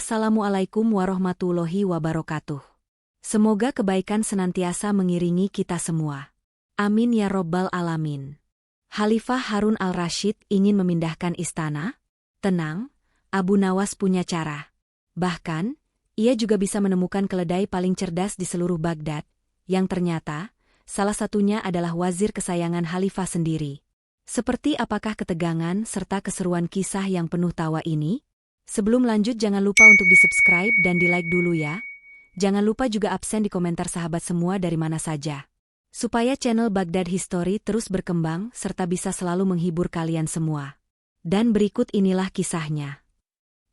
Assalamualaikum warahmatullahi wabarakatuh. Semoga kebaikan senantiasa mengiringi kita semua. Amin ya robbal alamin. Khalifah Harun al-Rasyid ingin memindahkan istana? Tenang, Abu Nawas punya cara. Bahkan, ia juga bisa menemukan keledai paling cerdas di seluruh Baghdad, yang ternyata, salah satunya adalah wazir kesayangan Khalifah sendiri. Seperti apakah ketegangan serta keseruan kisah yang penuh tawa ini? Sebelum lanjut jangan lupa untuk di-subscribe dan di-like dulu ya. Jangan lupa juga absen di komentar sahabat semua dari mana saja. Supaya channel Baghdad History terus berkembang serta bisa selalu menghibur kalian semua. Dan berikut inilah kisahnya.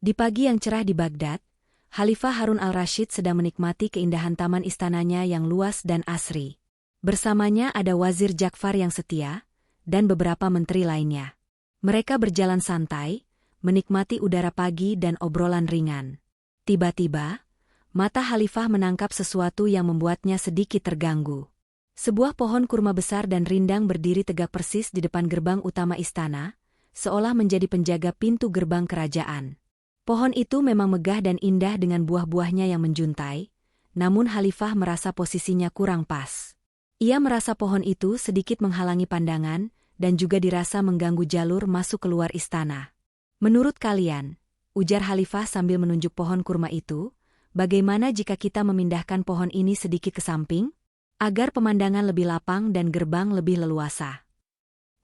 Di pagi yang cerah di Baghdad, Khalifah Harun al-Rasyid sedang menikmati keindahan taman istananya yang luas dan asri. Bersamanya ada Wazir Ja'far yang setia, dan beberapa menteri lainnya. Mereka berjalan santai, menikmati udara pagi dan obrolan ringan. Tiba-tiba, mata Khalifah menangkap sesuatu yang membuatnya sedikit terganggu. Sebuah pohon kurma besar dan rindang berdiri tegak persis di depan gerbang utama istana, seolah menjadi penjaga pintu gerbang kerajaan. Pohon itu memang megah dan indah dengan buah-buahnya yang menjuntai, namun Khalifah merasa posisinya kurang pas. Ia merasa pohon itu sedikit menghalangi pandangan, dan juga dirasa mengganggu jalur masuk keluar istana. Menurut kalian, ujar Khalifah sambil menunjuk pohon kurma itu, bagaimana jika kita memindahkan pohon ini sedikit ke samping? Agar pemandangan lebih lapang dan gerbang lebih leluasa.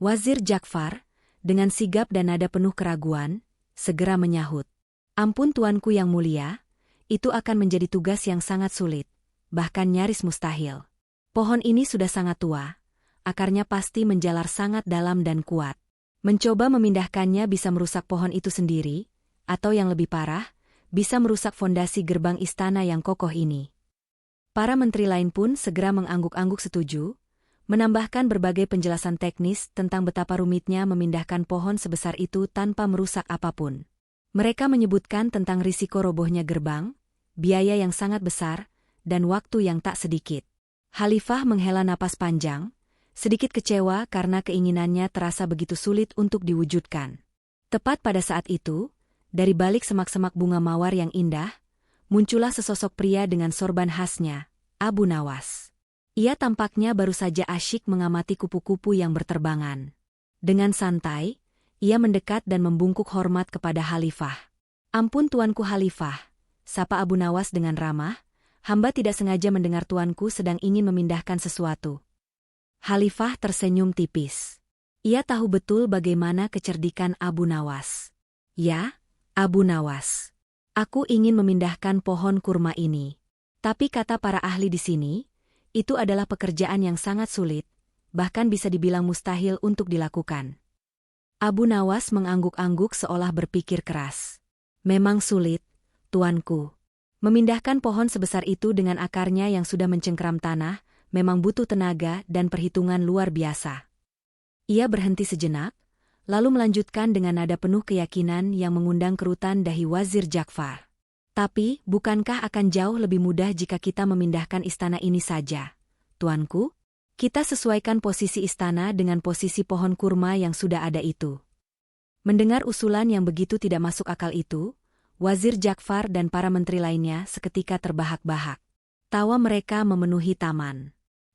Wazir Ja'far, dengan sigap dan nada penuh keraguan, segera menyahut. Ampun tuanku yang mulia, itu akan menjadi tugas yang sangat sulit, bahkan nyaris mustahil. Pohon ini sudah sangat tua, akarnya pasti menjalar sangat dalam dan kuat. Mencoba memindahkannya bisa merusak pohon itu sendiri, atau yang lebih parah, bisa merusak fondasi gerbang istana yang kokoh ini. Para menteri lain pun segera mengangguk-angguk setuju, menambahkan berbagai penjelasan teknis tentang betapa rumitnya memindahkan pohon sebesar itu tanpa merusak apapun. Mereka menyebutkan tentang risiko robohnya gerbang, biaya yang sangat besar, dan waktu yang tak sedikit. Khalifah menghela napas panjang, sedikit kecewa karena keinginannya terasa begitu sulit untuk diwujudkan. Tepat pada saat itu, dari balik semak-semak bunga mawar yang indah, muncullah sesosok pria dengan sorban khasnya, Abu Nawas. Ia tampaknya baru saja asyik mengamati kupu-kupu yang berterbangan. Dengan santai, ia mendekat dan membungkuk hormat kepada Khalifah. Ampun tuanku Khalifah, sapa Abu Nawas dengan ramah, hamba tidak sengaja mendengar tuanku sedang ingin memindahkan sesuatu. Khalifah tersenyum tipis. Ia tahu betul bagaimana kecerdikan Abu Nawas. Ya, Abu Nawas. Aku ingin memindahkan pohon kurma ini. Tapi kata para ahli di sini, itu adalah pekerjaan yang sangat sulit, bahkan bisa dibilang mustahil untuk dilakukan. Abu Nawas mengangguk-angguk seolah berpikir keras. Memang sulit, tuanku. Memindahkan pohon sebesar itu dengan akarnya yang sudah mencengkeram tanah, memang butuh tenaga dan perhitungan luar biasa. Ia berhenti sejenak, lalu melanjutkan dengan nada penuh keyakinan yang mengundang kerutan dahi Wazir Ja'far. Tapi, bukankah akan jauh lebih mudah jika kita memindahkan istana ini saja? Tuanku, kita sesuaikan posisi istana dengan posisi pohon kurma yang sudah ada itu. Mendengar usulan yang begitu tidak masuk akal itu, Wazir Ja'far dan para menteri lainnya seketika terbahak-bahak. Tawa mereka memenuhi taman.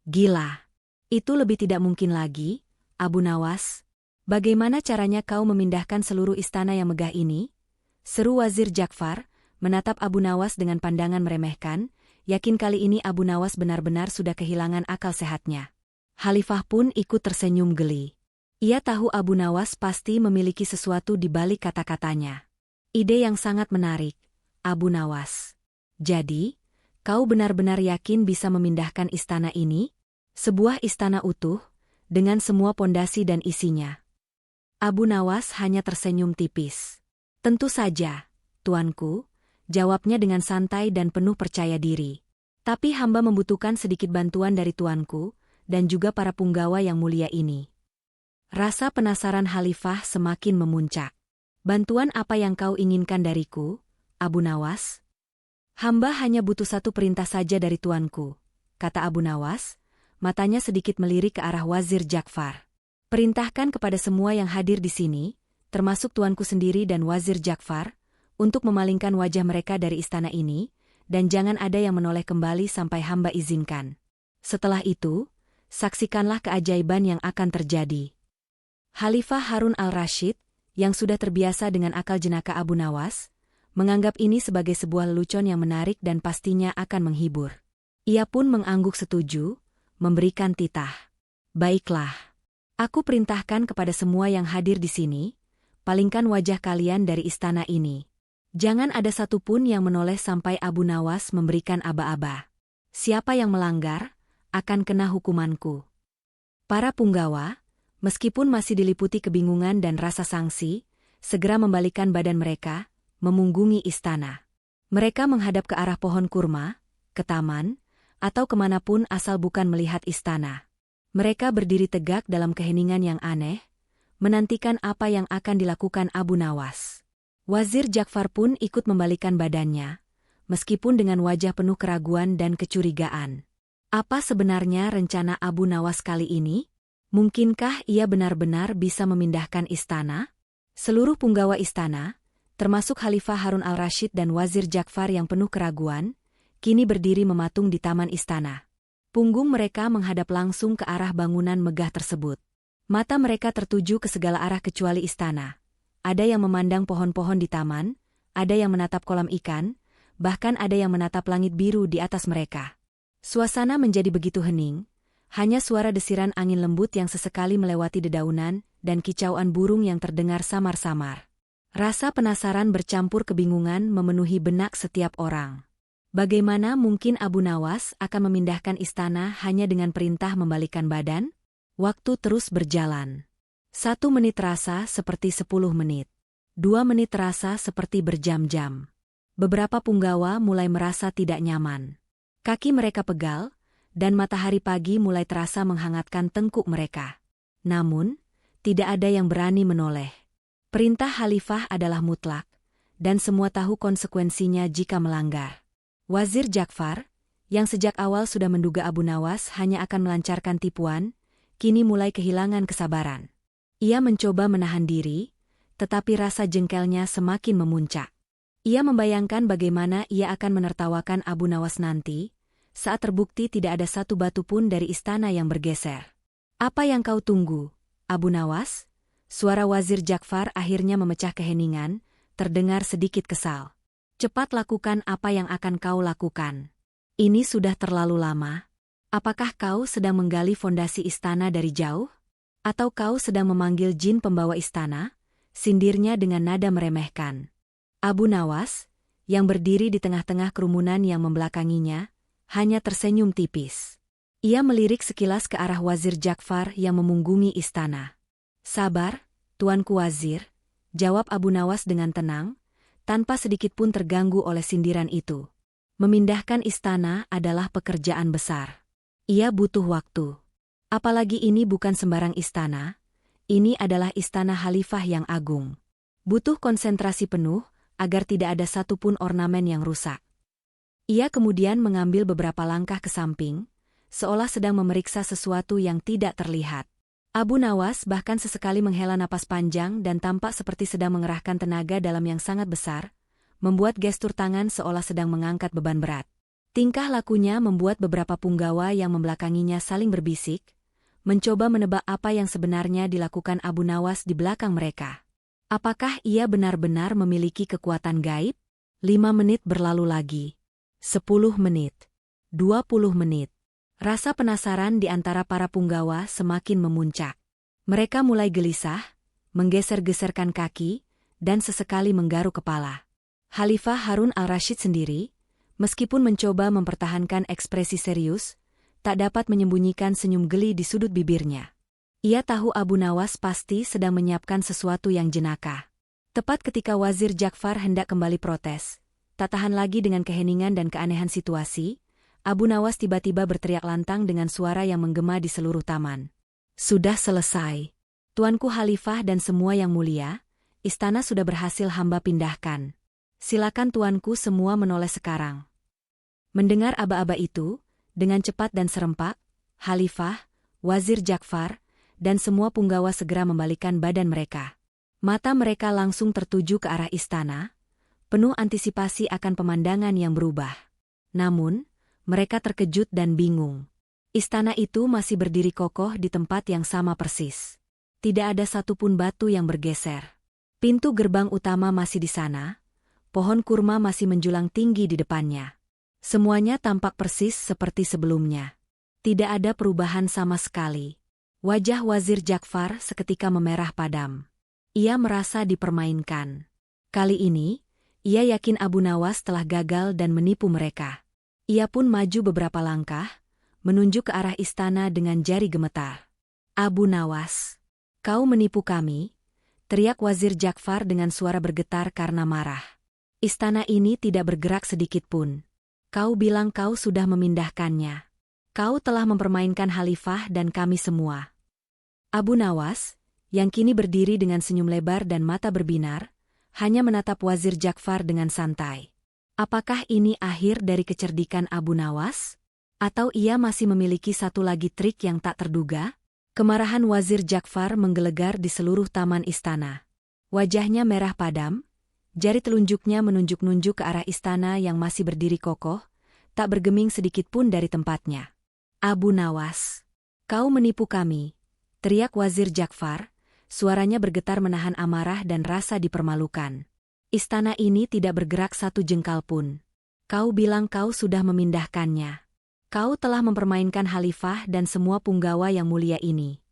Gila. Itu lebih tidak mungkin lagi, Abu Nawas. Bagaimana caranya kau memindahkan seluruh istana yang megah ini? Seru Wazir Ja'far, menatap Abu Nawas dengan pandangan meremehkan, yakin kali ini Abu Nawas benar-benar sudah kehilangan akal sehatnya. Khalifah pun ikut tersenyum geli. Ia tahu Abu Nawas pasti memiliki sesuatu di balik kata-katanya. Ide yang sangat menarik, Abu Nawas. Jadi, kau benar-benar yakin bisa memindahkan istana ini? Sebuah istana utuh, dengan semua pondasi dan isinya. Abu Nawas hanya tersenyum tipis. Tentu saja, tuanku, jawabnya dengan santai dan penuh percaya diri. Tapi hamba membutuhkan sedikit bantuan dari tuanku, dan juga para punggawa yang mulia ini. Rasa penasaran Khalifah semakin memuncak. Bantuan apa yang kau inginkan dariku, Abu Nawas? Hamba hanya butuh satu perintah saja dari tuanku, kata Abu Nawas. Matanya sedikit melirik ke arah Wazir Ja'far. Perintahkan kepada semua yang hadir di sini, termasuk tuanku sendiri dan Wazir Ja'far, untuk memalingkan wajah mereka dari istana ini, dan jangan ada yang menoleh kembali sampai hamba izinkan. Setelah itu, saksikanlah keajaiban yang akan terjadi. Khalifah Harun al-Rasyid, yang sudah terbiasa dengan akal jenaka Abu Nawas, menganggap ini sebagai sebuah lelucon yang menarik dan pastinya akan menghibur. Ia pun mengangguk setuju, memberikan titah. Baiklah. Aku perintahkan kepada semua yang hadir di sini, palingkan wajah kalian dari istana ini. Jangan ada satupun yang menoleh sampai Abu Nawas memberikan aba-aba. Siapa yang melanggar, akan kena hukumanku. Para punggawa, meskipun masih diliputi kebingungan dan rasa sangsi, segera membalikkan badan mereka, memunggungi istana. Mereka menghadap ke arah pohon kurma, ke taman, atau kemanapun asal bukan melihat istana. Mereka berdiri tegak dalam keheningan yang aneh, menantikan apa yang akan dilakukan Abu Nawas. Wazir Ja'far pun ikut membalikkan badannya, meskipun dengan wajah penuh keraguan dan kecurigaan. Apa sebenarnya rencana Abu Nawas kali ini? Mungkinkah ia benar-benar bisa memindahkan istana? Seluruh punggawa istana, termasuk Khalifah Harun al-Rasyid dan Wazir Ja'far yang penuh keraguan, kini berdiri mematung di taman istana. Punggung mereka menghadap langsung ke arah bangunan megah tersebut. Mata mereka tertuju ke segala arah kecuali istana. Ada yang memandang pohon-pohon di taman, ada yang menatap kolam ikan, bahkan ada yang menatap langit biru di atas mereka. Suasana menjadi begitu hening, hanya suara desiran angin lembut yang sesekali melewati dedaunan dan kicauan burung yang terdengar samar-samar. Rasa penasaran bercampur kebingungan memenuhi benak setiap orang. Bagaimana mungkin Abu Nawas akan memindahkan istana hanya dengan perintah membalikkan badan? Waktu terus berjalan. 1 menit terasa seperti 10 menit. 2 menit terasa seperti berjam-jam. Beberapa punggawa mulai merasa tidak nyaman. Kaki mereka pegal, dan matahari pagi mulai terasa menghangatkan tengkuk mereka. Namun, tidak ada yang berani menoleh. Perintah Khalifah adalah mutlak, dan semua tahu konsekuensinya jika melanggar. Wazir Ja'far, yang sejak awal sudah menduga Abu Nawas hanya akan melancarkan tipuan, kini mulai kehilangan kesabaran. Ia mencoba menahan diri, tetapi rasa jengkelnya semakin memuncak. Ia membayangkan bagaimana ia akan menertawakan Abu Nawas nanti, saat terbukti tidak ada satu batu pun dari istana yang bergeser. Apa yang kau tunggu, Abu Nawas? Suara Wazir Ja'far akhirnya memecah keheningan, terdengar sedikit kesal. Cepat lakukan apa yang akan kau lakukan. Ini sudah terlalu lama. Apakah kau sedang menggali fondasi istana dari jauh? Atau kau sedang memanggil jin pembawa istana? Sindirnya dengan nada meremehkan. Abu Nawas, yang berdiri di tengah-tengah kerumunan yang membelakanginya, hanya tersenyum tipis. Ia melirik sekilas ke arah Wazir Ja'far yang memunggungi istana. Sabar, Tuanku Wazir, jawab Abu Nawas dengan tenang, tanpa sedikit pun terganggu oleh sindiran itu. Memindahkan istana adalah pekerjaan besar. Ia butuh waktu. Apalagi ini bukan sembarang istana, ini adalah istana Khalifah yang agung. Butuh konsentrasi penuh, agar tidak ada satupun ornamen yang rusak. Ia kemudian mengambil beberapa langkah ke samping, seolah sedang memeriksa sesuatu yang tidak terlihat. Abu Nawas bahkan sesekali menghela napas panjang dan tampak seperti sedang mengerahkan tenaga dalam yang sangat besar, membuat gestur tangan seolah sedang mengangkat beban berat. Tingkah lakunya membuat beberapa punggawa yang membelakanginya saling berbisik, mencoba menebak apa yang sebenarnya dilakukan Abu Nawas di belakang mereka. Apakah ia benar-benar memiliki kekuatan gaib? 5 menit berlalu lagi. 10 menit. 20 menit. Rasa penasaran di antara para punggawa semakin memuncak. Mereka mulai gelisah, menggeser-geserkan kaki, dan sesekali menggaruk kepala. Khalifah Harun al-Rasyid sendiri, meskipun mencoba mempertahankan ekspresi serius, tak dapat menyembunyikan senyum geli di sudut bibirnya. Ia tahu Abu Nawas pasti sedang menyiapkan sesuatu yang jenaka. Tepat ketika Wazir Ja'far hendak kembali protes, tak tahan lagi dengan keheningan dan keanehan situasi, Abu Nawas tiba-tiba berteriak lantang dengan suara yang menggema di seluruh taman. Sudah selesai. Tuanku Khalifah dan semua yang mulia, istana sudah berhasil hamba pindahkan. Silakan tuanku semua menoleh sekarang. Mendengar aba-aba itu, dengan cepat dan serempak, Khalifah, Wazir Ja'far, dan semua punggawa segera membalikkan badan mereka. Mata mereka langsung tertuju ke arah istana, penuh antisipasi akan pemandangan yang berubah. Namun, mereka terkejut dan bingung. Istana itu masih berdiri kokoh di tempat yang sama persis. Tidak ada satupun batu yang bergeser. Pintu gerbang utama masih di sana, pohon kurma masih menjulang tinggi di depannya. Semuanya tampak persis seperti sebelumnya. Tidak ada perubahan sama sekali. Wajah Wazir Ja'far seketika memerah padam. Ia merasa dipermainkan. Kali ini, ia yakin Abu Nawas telah gagal dan menipu mereka. Ia pun maju beberapa langkah, menunjuk ke arah istana dengan jari gemetar. Abu Nawas, kau menipu kami, teriak Wazir Ja'far dengan suara bergetar karena marah. Istana ini tidak bergerak sedikitpun. Kau bilang kau sudah memindahkannya. Kau telah mempermainkan Khalifah dan kami semua. Abu Nawas, yang kini berdiri dengan senyum lebar dan mata berbinar, hanya menatap Wazir Ja'far dengan santai. Apakah ini akhir dari kecerdikan Abu Nawas? Atau ia masih memiliki satu lagi trik yang tak terduga? Kemarahan Wazir Ja'far menggelegar di seluruh taman istana. Wajahnya merah padam, jari telunjuknya menunjuk-nunjuk ke arah istana yang masih berdiri kokoh, tak bergeming sedikitpun dari tempatnya. Abu Nawas, kau menipu kami, teriak Wazir Ja'far, suaranya bergetar menahan amarah dan rasa dipermalukan. Istana ini tidak bergerak satu jengkal pun. Kau bilang kau sudah memindahkannya. Kau telah mempermainkan Khalifah dan semua punggawa yang mulia ini.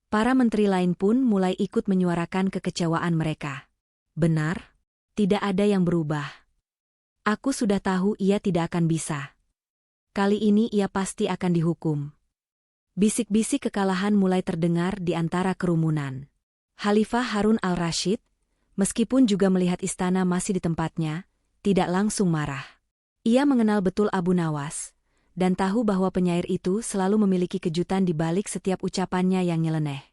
Para menteri lain pun mulai ikut menyuarakan kekecewaan mereka. Benar? Tidak ada yang berubah. Aku sudah tahu ia tidak akan bisa. Kali ini ia pasti akan dihukum. Bisik-bisik kekalahan mulai terdengar di antara kerumunan. Khalifah Harun al-Rashid, meskipun juga melihat istana masih di tempatnya, tidak langsung marah. Ia mengenal betul Abu Nawas, dan tahu bahwa penyair itu selalu memiliki kejutan di balik setiap ucapannya yang nyeleneh.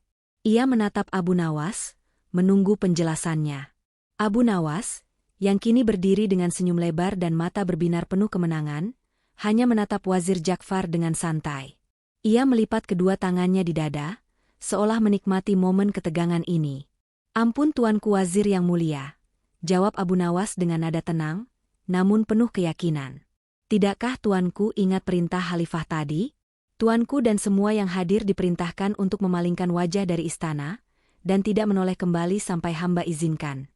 Ia menatap Abu Nawas, menunggu penjelasannya. Abu Nawas, yang kini berdiri dengan senyum lebar dan mata berbinar penuh kemenangan, hanya menatap Wazir Ja'far dengan santai. Ia melipat kedua tangannya di dada, seolah menikmati momen ketegangan ini. Ampun Tuanku Wazir yang mulia, jawab Abu Nawas dengan nada tenang, namun penuh keyakinan. Tidakkah Tuanku ingat perintah Khalifah tadi? Tuanku dan semua yang hadir diperintahkan untuk memalingkan wajah dari istana, dan tidak menoleh kembali sampai hamba izinkan.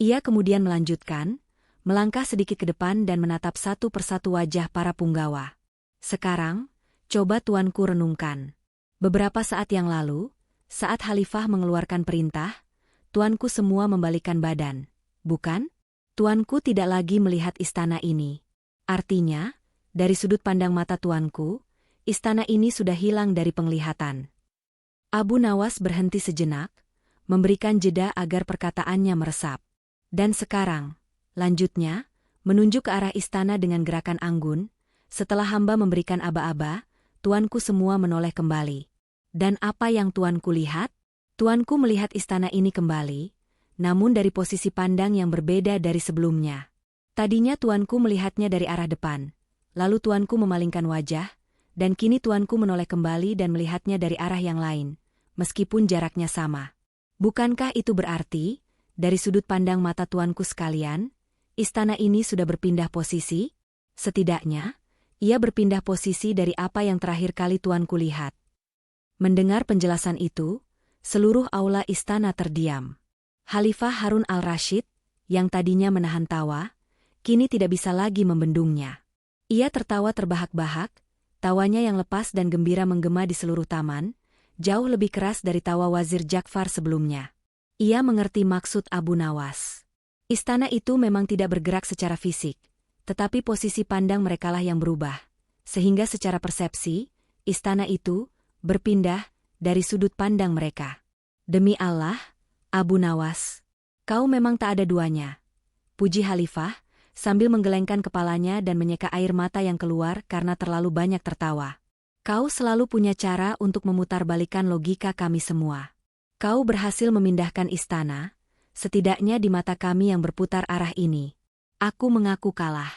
Ia kemudian melanjutkan, melangkah sedikit ke depan dan menatap satu persatu wajah para punggawa. Sekarang, coba Tuanku renungkan. Beberapa saat yang lalu, saat Khalifah mengeluarkan perintah, Tuanku semua membalikan badan, bukan? Tuanku tidak lagi melihat istana ini. Artinya, dari sudut pandang mata Tuanku, istana ini sudah hilang dari penglihatan. Abu Nawas berhenti sejenak, memberikan jeda agar perkataannya meresap. Dan sekarang, lanjutnya, menunjuk ke arah istana dengan gerakan anggun, setelah hamba memberikan aba-aba, Tuanku semua menoleh kembali. Dan apa yang Tuanku lihat? Tuanku melihat istana ini kembali, namun dari posisi pandang yang berbeda dari sebelumnya. Tadinya Tuanku melihatnya dari arah depan, lalu Tuanku memalingkan wajah, dan kini Tuanku menoleh kembali dan melihatnya dari arah yang lain, meskipun jaraknya sama. Bukankah itu berarti, dari sudut pandang mata Tuanku sekalian, istana ini sudah berpindah posisi? Setidaknya, ia berpindah posisi dari apa yang terakhir kali Tuanku lihat. Mendengar penjelasan itu, seluruh aula istana terdiam. Khalifah Harun al-Rashid, yang tadinya menahan tawa, kini tidak bisa lagi membendungnya. Ia tertawa terbahak-bahak, tawanya yang lepas dan gembira menggema di seluruh taman, jauh lebih keras dari tawa Wazir Ja'far sebelumnya. Ia mengerti maksud Abu Nawas. Istana itu memang tidak bergerak secara fisik, tetapi posisi pandang merekalah yang berubah, sehingga secara persepsi, istana itu berpindah dari sudut pandang mereka. Demi Allah, Abu Nawas, kau memang tak ada duanya. Puji Khalifah, sambil menggelengkan kepalanya dan menyeka air mata yang keluar karena terlalu banyak tertawa. Kau selalu punya cara untuk memutarbalikkan logika kami semua. Kau berhasil memindahkan istana, setidaknya di mata kami yang berputar arah ini. Aku mengaku kalah.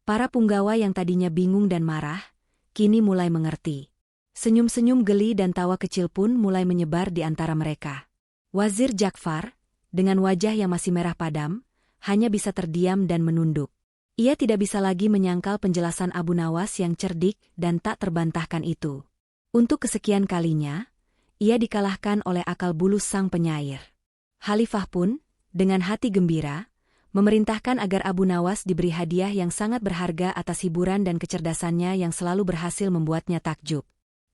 Para punggawa yang tadinya bingung dan marah, kini mulai mengerti. Senyum-senyum geli dan tawa kecil pun mulai menyebar di antara mereka. Wazir Ja'far, dengan wajah yang masih merah padam, hanya bisa terdiam dan menunduk. Ia tidak bisa lagi menyangkal penjelasan Abu Nawas yang cerdik dan tak terbantahkan itu. Untuk kesekian kalinya, ia dikalahkan oleh akal bulus sang penyair. Khalifah pun, dengan hati gembira, memerintahkan agar Abu Nawas diberi hadiah yang sangat berharga atas hiburan dan kecerdasannya yang selalu berhasil membuatnya takjub.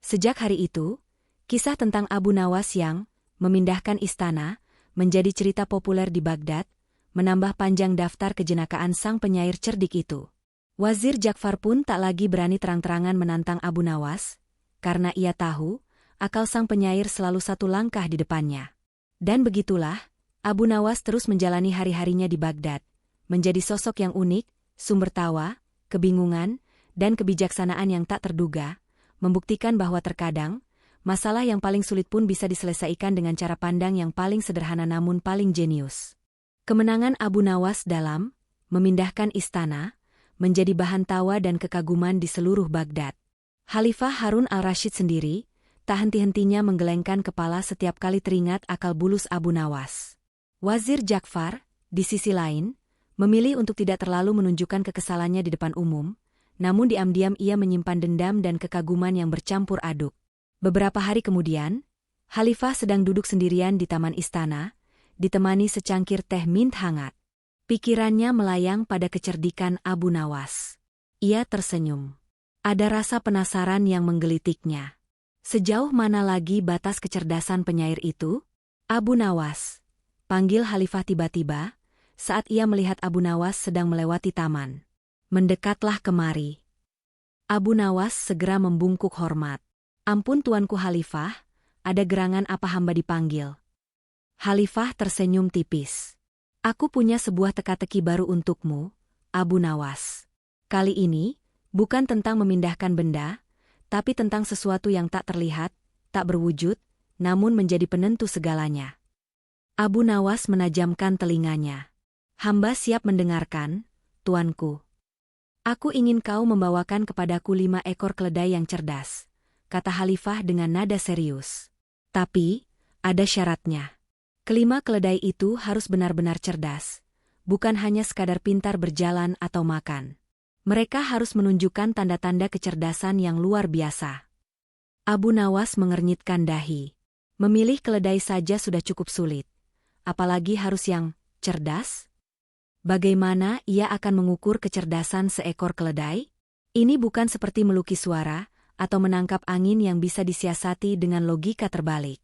Sejak hari itu, kisah tentang Abu Nawas yang memindahkan istana menjadi cerita populer di Baghdad, menambah panjang daftar kejenakaan sang penyair cerdik itu. Wazir Ja'far pun tak lagi berani terang-terangan menantang Abu Nawas, karena ia tahu, akal sang penyair selalu satu langkah di depannya. Dan begitulah, Abu Nawas terus menjalani hari-harinya di Baghdad, menjadi sosok yang unik, sumber tawa, kebingungan, dan kebijaksanaan yang tak terduga, membuktikan bahwa terkadang, masalah yang paling sulit pun bisa diselesaikan dengan cara pandang yang paling sederhana namun paling jenius. Kemenangan Abu Nawas dalam memindahkan istana menjadi bahan tawa dan kekaguman di seluruh Baghdad. Khalifah Harun al-Rashid sendiri tak henti-hentinya menggelengkan kepala setiap kali teringat akal bulus Abu Nawas. Wazir Ja'far, di sisi lain, memilih untuk tidak terlalu menunjukkan kekesalannya di depan umum, namun diam-diam ia menyimpan dendam dan kekaguman yang bercampur aduk. Beberapa hari kemudian, Khalifah sedang duduk sendirian di taman istana, ditemani secangkir teh mint hangat. Pikirannya melayang pada kecerdikan Abu Nawas. Ia tersenyum. Ada rasa penasaran yang menggelitiknya. Sejauh mana lagi batas kecerdasan penyair itu? Abu Nawas, panggil Khalifah tiba-tiba, saat ia melihat Abu Nawas sedang melewati taman. Mendekatlah kemari. Abu Nawas segera membungkuk hormat. Ampun tuanku Khalifah, ada gerangan apa hamba dipanggil? Khalifah tersenyum tipis. Aku punya sebuah teka-teki baru untukmu, Abu Nawas. Kali ini, bukan tentang memindahkan benda, tapi tentang sesuatu yang tak terlihat, tak berwujud, namun menjadi penentu segalanya. Abu Nawas menajamkan telinganya. Hamba siap mendengarkan, tuanku. Aku ingin kau membawakan kepadaku 5 ekor keledai yang cerdas, kata Khalifah dengan nada serius. Tapi, ada syaratnya. Kelima keledai itu harus benar-benar cerdas, bukan hanya sekadar pintar berjalan atau makan. Mereka harus menunjukkan tanda-tanda kecerdasan yang luar biasa. Abu Nawas mengernyitkan dahi. Memilih keledai saja sudah cukup sulit. Apalagi harus yang cerdas? Bagaimana ia akan mengukur kecerdasan seekor keledai? Ini bukan seperti melukis suara atau menangkap angin yang bisa disiasati dengan logika terbalik.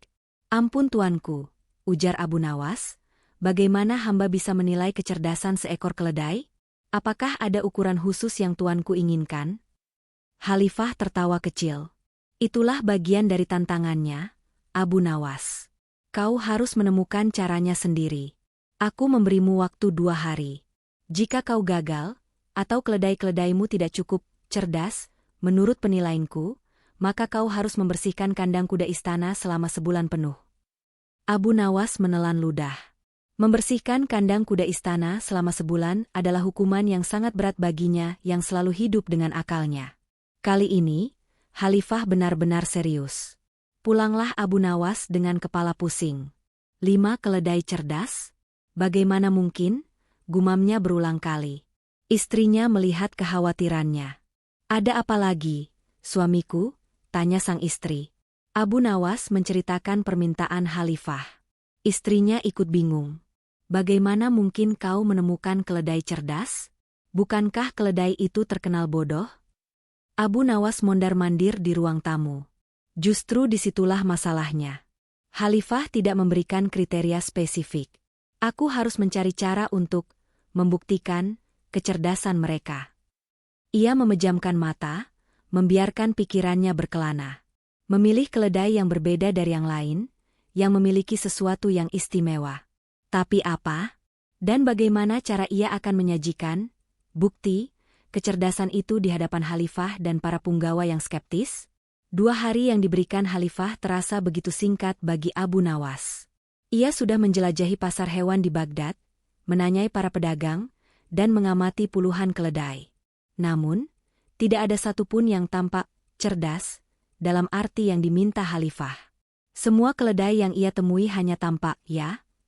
Ampun tuanku, ujar Abu Nawas, bagaimana hamba bisa menilai kecerdasan seekor keledai? Apakah ada ukuran khusus yang tuanku inginkan? Khalifah tertawa kecil. Itulah bagian dari tantangannya, Abu Nawas. Kau harus menemukan caranya sendiri. Aku memberimu waktu 2 hari. Jika kau gagal, atau keledai-keledaimu tidak cukup cerdas, menurut penilaianku, maka kau harus membersihkan kandang kuda istana selama sebulan penuh. Abu Nawas menelan ludah. Membersihkan kandang kuda istana selama sebulan adalah hukuman yang sangat berat baginya yang selalu hidup dengan akalnya. Kali ini, Khalifah benar-benar serius. Pulanglah Abu Nawas dengan kepala pusing. 5 keledai cerdas? Bagaimana mungkin? Gumamnya berulang kali. Istrinya melihat kekhawatirannya. Ada apa lagi, suamiku? Tanya sang istri. Abu Nawas menceritakan permintaan Khalifah. Istrinya ikut bingung. Bagaimana mungkin kau menemukan keledai cerdas? Bukankah keledai itu terkenal bodoh? Abu Nawas mondar-mandir di ruang tamu. Justru disitulah masalahnya. Khalifah tidak memberikan kriteria spesifik. Aku harus mencari cara untuk membuktikan kecerdasan mereka. Ia memejamkan mata, membiarkan pikirannya berkelana. Memilih keledai yang berbeda dari yang lain, yang memiliki sesuatu yang istimewa. Tapi apa? Dan bagaimana cara ia akan menyajikan bukti kecerdasan itu di hadapan Khalifah dan para punggawa yang skeptis? 2 hari yang diberikan Khalifah terasa begitu singkat bagi Abu Nawas. Ia sudah menjelajahi pasar hewan di Baghdad, menanyai para pedagang, dan mengamati puluhan keledai. Namun, tidak ada satupun yang tampak cerdas, dalam arti yang diminta Khalifah. Semua keledai yang ia temui hanya tampak,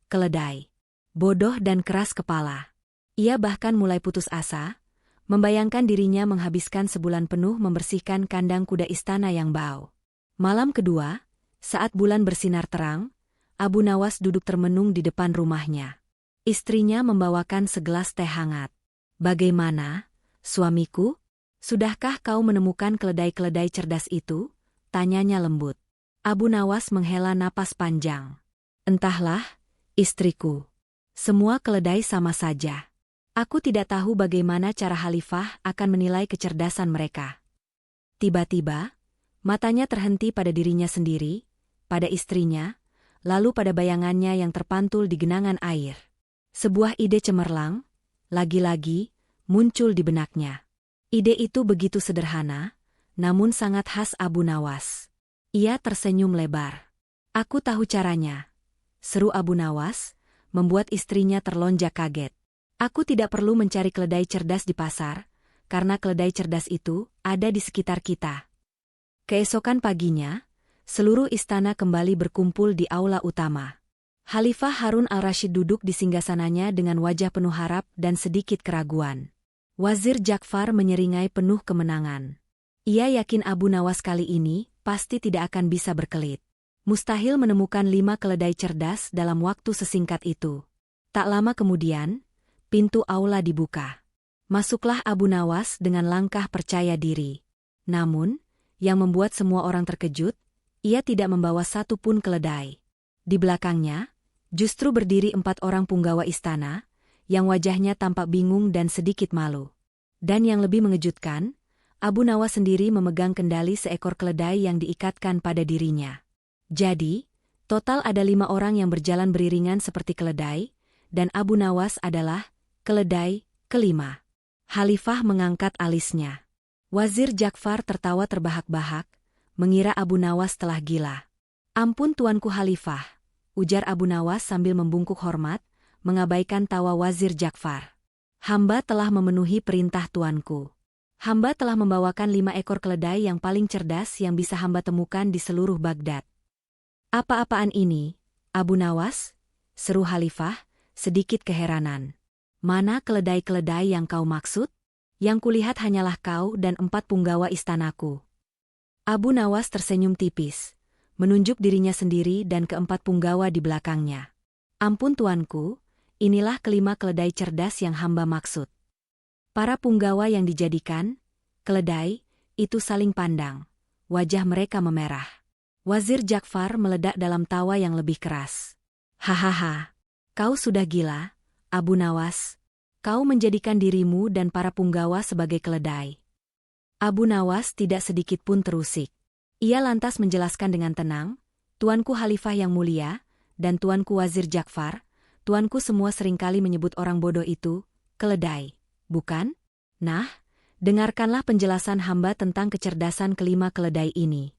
keledai. Bodoh dan keras kepala. Ia bahkan mulai putus asa, membayangkan dirinya menghabiskan sebulan penuh membersihkan kandang kuda istana yang bau. Malam kedua, saat bulan bersinar terang, Abu Nawas duduk termenung di depan rumahnya. Istrinya membawakan segelas teh hangat. "Bagaimana, suamiku? Sudahkah kau menemukan keledai-keledai cerdas itu?" tanyanya lembut. Abu Nawas menghela napas panjang. "Entahlah, istriku. Semua keledai sama saja. Aku tidak tahu bagaimana cara Khalifah akan menilai kecerdasan mereka." Tiba-tiba, matanya terhenti pada dirinya sendiri, pada istrinya, lalu pada bayangannya yang terpantul di genangan air. Sebuah ide cemerlang, lagi-lagi, muncul di benaknya. Ide itu begitu sederhana, namun sangat khas Abu Nawas. Ia tersenyum lebar. "Aku tahu caranya," seru Abu Nawas, membuat istrinya terlonjak kaget. "Aku tidak perlu mencari keledai cerdas di pasar, karena keledai cerdas itu ada di sekitar kita." Keesokan paginya, seluruh istana kembali berkumpul di aula utama. Khalifah Harun al-Rashid duduk di singgasananya dengan wajah penuh harap dan sedikit keraguan. Wazir Ja'far menyeringai penuh kemenangan. Ia yakin Abu Nawas kali ini pasti tidak akan bisa berkelit. Mustahil menemukan 5 keledai cerdas dalam waktu sesingkat itu. Tak lama kemudian, pintu aula dibuka. Masuklah Abu Nawas dengan langkah percaya diri. Namun, yang membuat semua orang terkejut, ia tidak membawa satu pun keledai. Di belakangnya, justru berdiri 4 orang punggawa istana, yang wajahnya tampak bingung dan sedikit malu. Dan yang lebih mengejutkan, Abu Nawas sendiri memegang kendali seekor keledai yang diikatkan pada dirinya. Jadi, total ada 5 orang yang berjalan beriringan seperti keledai, dan Abu Nawas adalah keledai kelima. Khalifah mengangkat alisnya. Wazir Ja'far tertawa terbahak-bahak, mengira Abu Nawas telah gila. "Ampun Tuanku Khalifah," ujar Abu Nawas sambil membungkuk hormat, mengabaikan tawa Wazir Ja'far. "Hamba telah memenuhi perintah Tuanku. Hamba telah membawakan 5 ekor keledai yang paling cerdas yang bisa hamba temukan di seluruh Baghdad." "Apa-apaan ini, Abu Nawas?" seru Khalifah, sedikit keheranan. "Mana keledai-keledai yang kau maksud? Yang kulihat hanyalah kau dan 4 punggawa istanaku." Abu Nawas tersenyum tipis, menunjuk dirinya sendiri dan ke-4 punggawa di belakangnya. "Ampun Tuanku, inilah kelima keledai cerdas yang hamba maksud." Para punggawa yang dijadikan keledai itu saling pandang. Wajah mereka memerah. Wazir Ja'far meledak dalam tawa yang lebih keras. "Hahaha, kau sudah gila, Abu Nawas. Kau menjadikan dirimu dan para punggawa sebagai keledai." Abu Nawas tidak sedikit pun terusik. Ia lantas menjelaskan dengan tenang, "Tuanku Khalifah yang mulia, dan Tuanku Wazir Ja'far, Tuanku semua seringkali menyebut orang bodoh itu keledai, bukan? Nah, dengarkanlah penjelasan hamba tentang kecerdasan kelima keledai ini."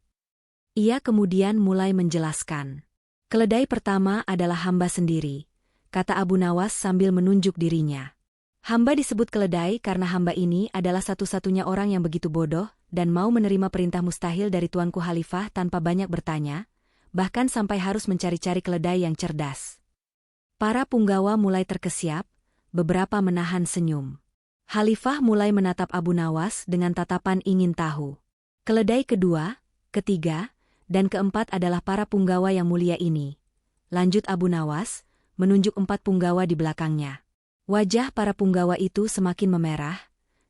Ia kemudian mulai menjelaskan. "Keledai pertama adalah hamba sendiri," kata Abu Nawas sambil menunjuk dirinya. "Hamba disebut keledai karena hamba ini adalah satu-satunya orang yang begitu bodoh dan mau menerima perintah mustahil dari Tuanku Khalifah tanpa banyak bertanya, bahkan sampai harus mencari-cari keledai yang cerdas." Para punggawa mulai terkesiap, beberapa menahan senyum. Khalifah mulai menatap Abu Nawas dengan tatapan ingin tahu. "Keledai kedua, ketiga, dan keempat adalah para punggawa yang mulia ini," lanjut Abu Nawas, menunjuk 4 punggawa di belakangnya. Wajah para punggawa itu semakin memerah,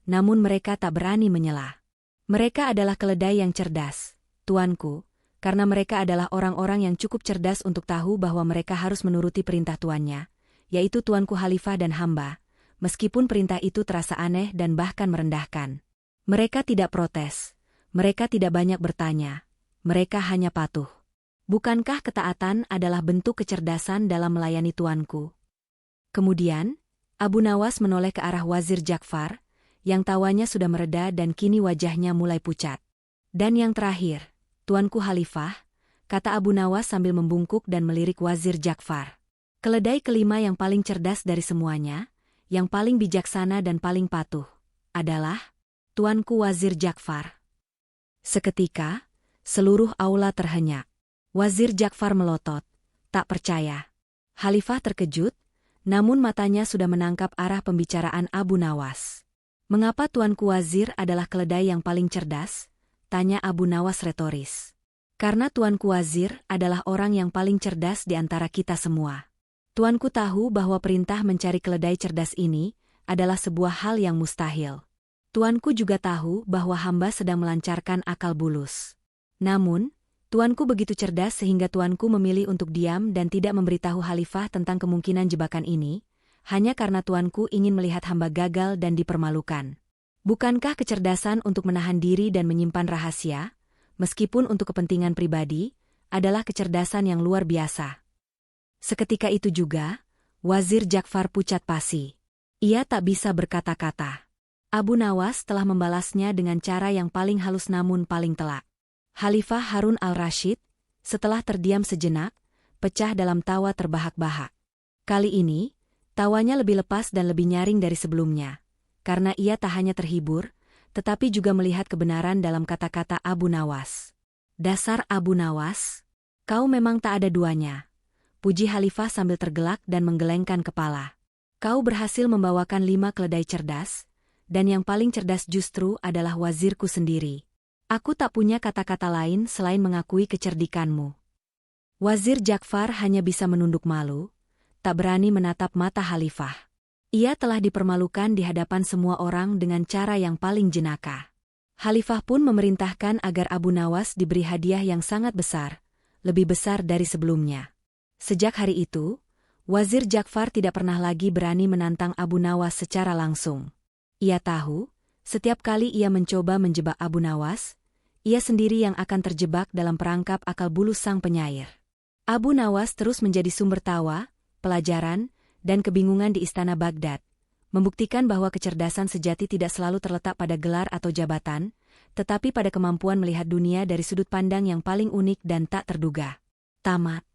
namun mereka tak berani menyela. "Mereka adalah keledai yang cerdas, Tuanku, karena mereka adalah orang-orang yang cukup cerdas untuk tahu bahwa mereka harus menuruti perintah tuannya, yaitu Tuanku Khalifah dan hamba, meskipun perintah itu terasa aneh dan bahkan merendahkan. Mereka tidak protes, mereka tidak banyak bertanya, mereka hanya patuh. Bukankah ketaatan adalah bentuk kecerdasan dalam melayani Tuanku?" Kemudian, Abu Nawas menoleh ke arah Wazir Ja'far, yang tawanya sudah mereda dan kini wajahnya mulai pucat. "Dan yang terakhir, Tuanku Khalifah," kata Abu Nawas sambil membungkuk dan melirik Wazir Ja'far. "Keledai kelima yang paling cerdas dari semuanya, yang paling bijaksana dan paling patuh, adalah Tuanku Wazir Ja'far." Seketika, seluruh aula terhenyak. Wazir Ja'far melotot, tak percaya. Khalifah terkejut, namun matanya sudah menangkap arah pembicaraan Abu Nawas. "Mengapa Tuanku Wazir adalah keledai yang paling cerdas?" tanya Abu Nawas retoris. "Karena Tuanku Wazir adalah orang yang paling cerdas di antara kita semua. Tuanku tahu bahwa perintah mencari keledai cerdas ini adalah sebuah hal yang mustahil. Tuanku juga tahu bahwa hamba sedang melancarkan akal bulus. Namun, Tuanku begitu cerdas sehingga Tuanku memilih untuk diam dan tidak memberitahu Khalifah tentang kemungkinan jebakan ini, hanya karena Tuanku ingin melihat hamba gagal dan dipermalukan. Bukankah kecerdasan untuk menahan diri dan menyimpan rahasia, meskipun untuk kepentingan pribadi, adalah kecerdasan yang luar biasa?" Seketika itu juga, Wazir Ja'far pucat pasi. Ia tak bisa berkata-kata. Abu Nawas telah membalasnya dengan cara yang paling halus namun paling telak. Khalifah Harun al-Rashid, setelah terdiam sejenak, pecah dalam tawa terbahak-bahak. Kali ini, tawanya lebih lepas dan lebih nyaring dari sebelumnya, karena ia tak hanya terhibur, tetapi juga melihat kebenaran dalam kata-kata Abu Nawas. "Dasar Abu Nawas, kau memang tak ada duanya," puji Khalifah sambil tergelak dan menggelengkan kepala. "Kau berhasil membawakan 5 keledai cerdas, dan yang paling cerdas justru adalah wazirku sendiri. Aku tak punya kata-kata lain selain mengakui kecerdikanmu." Wazir Ja'far hanya bisa menunduk malu, tak berani menatap mata Khalifah. Ia telah dipermalukan di hadapan semua orang dengan cara yang paling jenaka. Khalifah pun memerintahkan agar Abu Nawas diberi hadiah yang sangat besar, lebih besar dari sebelumnya. Sejak hari itu, Wazir Ja'far tidak pernah lagi berani menantang Abu Nawas secara langsung. Ia tahu, setiap kali ia mencoba menjebak Abu Nawas, ia sendiri yang akan terjebak dalam perangkap akal bulus sang penyair. Abu Nawas terus menjadi sumber tawa, pelajaran, dan kebingungan di istana Baghdad, membuktikan bahwa kecerdasan sejati tidak selalu terletak pada gelar atau jabatan, tetapi pada kemampuan melihat dunia dari sudut pandang yang paling unik dan tak terduga. Tamat.